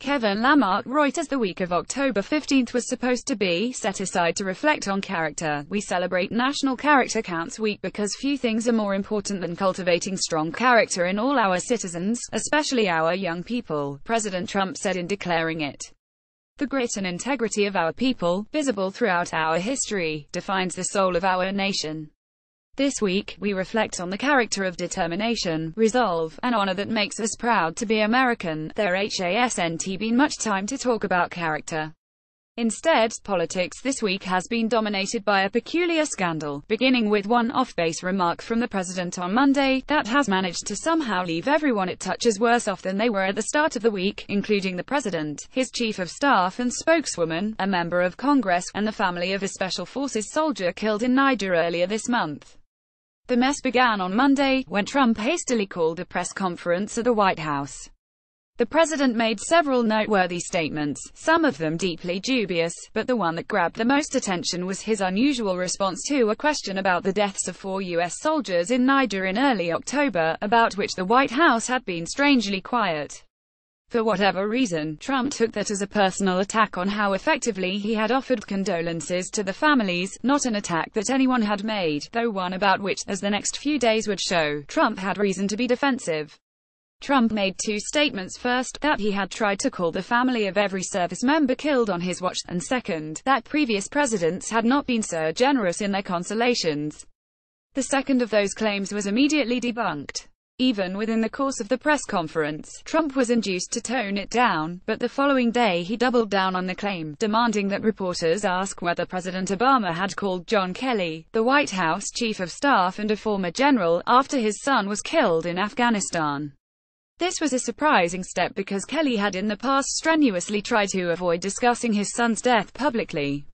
Kevin Lamarck, Reuters. The week of October 15 was supposed to be set aside to reflect on character. We celebrate National Character Counts Week because few things are more important than cultivating strong character in all our citizens, especially our young people, President Trump said in declaring it. The grit and integrity of our people, visible throughout our history, defines the soul of our nation. This week, we reflect on the character of determination, resolve, and honor that makes us proud to be American. There hasn't been much time to talk about character. Instead, politics this week has been dominated by a peculiar scandal, beginning with one off-base remark from the president on Monday, that has managed to somehow leave everyone it touches worse off than they were at the start of the week, including the president, his chief of staff and spokeswoman, a member of Congress, and the family of a Special Forces soldier killed in Niger earlier this month. The mess began on Monday, when Trump hastily called a press conference at the White House. The president made several noteworthy statements, some of them deeply dubious, but the one that grabbed the most attention was his unusual response to a question about the deaths of 4 U.S. soldiers in Niger in early October, about which the White House had been strangely quiet. For whatever reason, Trump took that as a personal attack on how effectively he had offered condolences to the families, not an attack that anyone had made, though one about which, as the next few days would show, Trump had reason to be defensive. Trump made two statements: first, that he had tried to call the family of every service member killed on his watch, and second, that previous presidents had not been so generous in their consolations. The second of those claims was immediately debunked. Even within the course of the press conference, Trump was induced to tone it down, but the following day he doubled down on the claim, demanding that reporters ask whether President Obama had called John Kelly, the White House chief of staff and a former general, after his son was killed in Afghanistan. This was a surprising step because Kelly had in the past strenuously tried to avoid discussing his son's death publicly.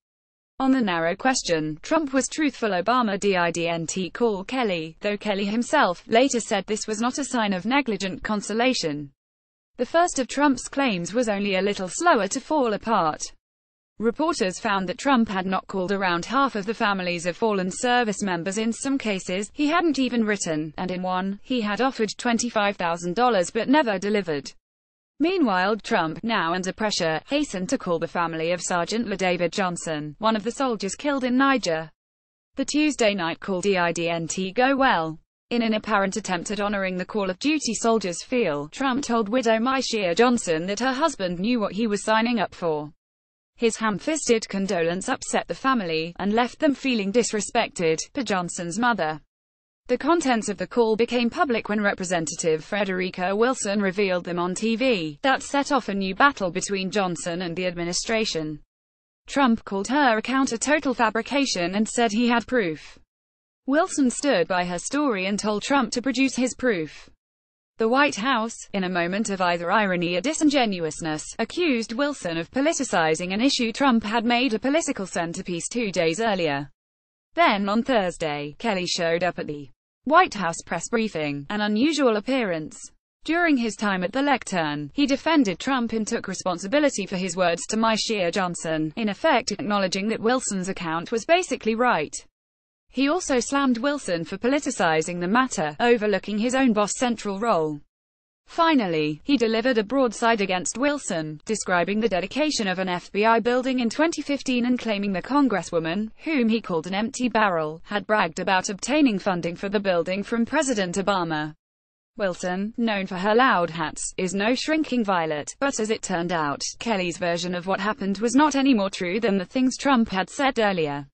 On the narrow question, Trump was truthful. Obama didn't call Kelly, though Kelly himself later said this was not a sign of negligent consolation. The first of Trump's claims was only a little slower to fall apart. Reporters found that Trump had not called around half of the families of fallen service members. In some cases, he hadn't even written, and in one, he had offered $25,000 but never delivered. Meanwhile, Trump, now under pressure, hastened to call the family of Sergeant LaDavid Johnson, one of the soldiers killed in Niger. The Tuesday night call didn't go well. In an apparent attempt at honoring the Call of Duty soldiers feel, Trump told widow Michelle Johnson that her husband knew what he was signing up for. His ham-fisted condolence upset the family, and left them feeling disrespected, per Johnson's mother. The contents of the call became public when Representative Frederica Wilson revealed them on TV. That set off a new battle between Johnson and the administration. Trump called her account a total fabrication and said he had proof. Wilson stood by her story and told Trump to produce his proof. The White House, in a moment of either irony or disingenuousness, accused Wilson of politicizing an issue Trump had made a political centerpiece 2 days earlier. Then on Thursday, Kelly showed up at the White House press briefing, an unusual appearance. During his time at the lectern, he defended Trump and took responsibility for his words to Michelle Johnson, in effect acknowledging that Wilson's account was basically right. He also slammed Wilson for politicizing the matter, overlooking his own boss' central role. Finally, he delivered a broadside against Wilson, describing the dedication of an FBI building in 2015 and claiming the congresswoman, whom he called an empty barrel, had bragged about obtaining funding for the building from President Obama. Wilson, known for her loud hats, is no shrinking violet, but as it turned out, Kelly's version of what happened was not any more true than the things Trump had said earlier.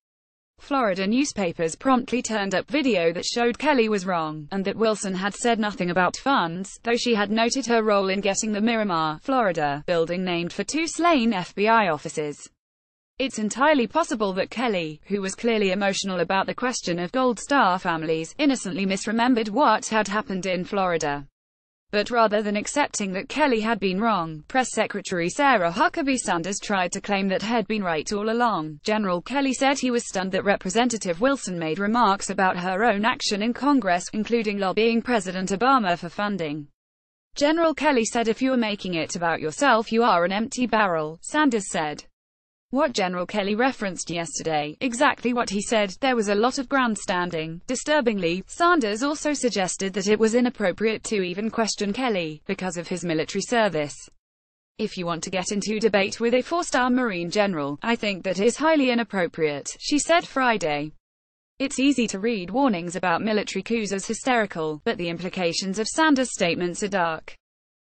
Florida newspapers promptly turned up video that showed Kelly was wrong, and that Wilson had said nothing about funds, though she had noted her role in getting the Miramar, Florida, building named for 2 slain FBI officers. It's entirely possible that Kelly, who was clearly emotional about the question of Gold Star families, innocently misremembered what had happened in Florida. But rather than accepting that Kelly had been wrong, Press Secretary Sarah Huckabee Sanders tried to claim that had been right all along. General Kelly said he was stunned that Representative Wilson made remarks about her own action in Congress, including lobbying President Obama for funding. General Kelly said, "If you're making it about yourself, you are an empty barrel," Sanders said. What General Kelly referenced yesterday, exactly what he said, there was a lot of grandstanding. Disturbingly, Sanders also suggested that it was inappropriate to even question Kelly, because of his military service. If you want to get into debate with a four-star Marine general, I think that is highly inappropriate, she said Friday. It's easy to read warnings about military coups as hysterical, but the implications of Sanders' statements are dark.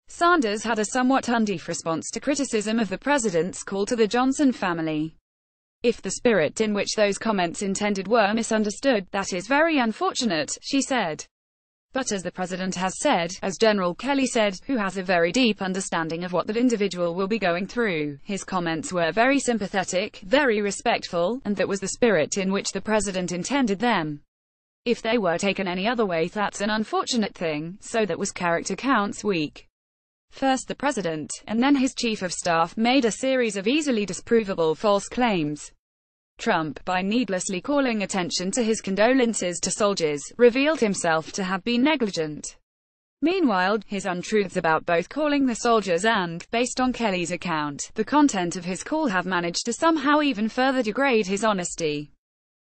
Sanders had a somewhat undeaf response to criticism of the president's call to the Johnson family. If the spirit in which those comments intended were misunderstood, that is very unfortunate, she said. But as the president has said, as General Kelly said, who has a very deep understanding of what that individual will be going through, his comments were very sympathetic, very respectful, and that was the spirit in which the president intended them. If they were taken any other way, that's an unfortunate thing, so that was Character Counts Week. First the president, and then his chief of staff, made a series of easily disprovable false claims. Trump, by needlessly calling attention to his condolences to soldiers, revealed himself to have been negligent. Meanwhile, his untruths about both calling the soldiers and, based on Kelly's account, the content of his call have managed to somehow even further degrade his honesty.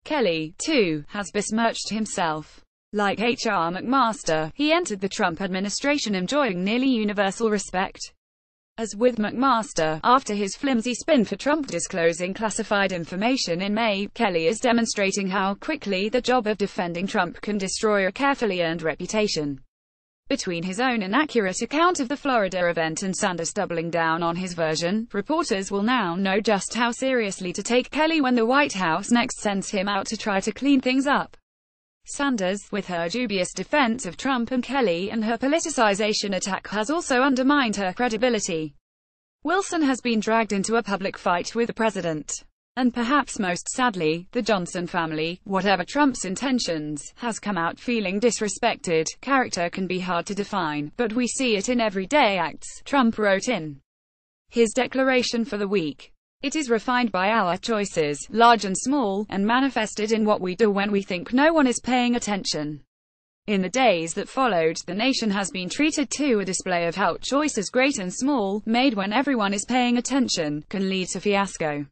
Kelly, too, has besmirched himself. Like H.R. McMaster, he entered the Trump administration enjoying nearly universal respect. As with McMaster, after his flimsy spin for Trump disclosing classified information in May, Kelly is demonstrating how quickly the job of defending Trump can destroy a carefully earned reputation. Between his own inaccurate account of the Florida event and Sanders doubling down on his version, reporters will now know just how seriously to take Kelly when the White House next sends him out to try to clean things up. Sanders, with her dubious defense of Trump and Kelly and her politicization attack, has also undermined her credibility. Wilson has been dragged into a public fight with the president. And perhaps most sadly, the Johnson family, whatever Trump's intentions, has come out feeling disrespected. Character can be hard to define, but we see it in everyday acts, Trump wrote in his declaration for the week. It is refined by our choices, large and small, and manifested in what we do when we think no one is paying attention. In the days that followed, the nation has been treated to a display of how choices great and small, made when everyone is paying attention, can lead to fiasco.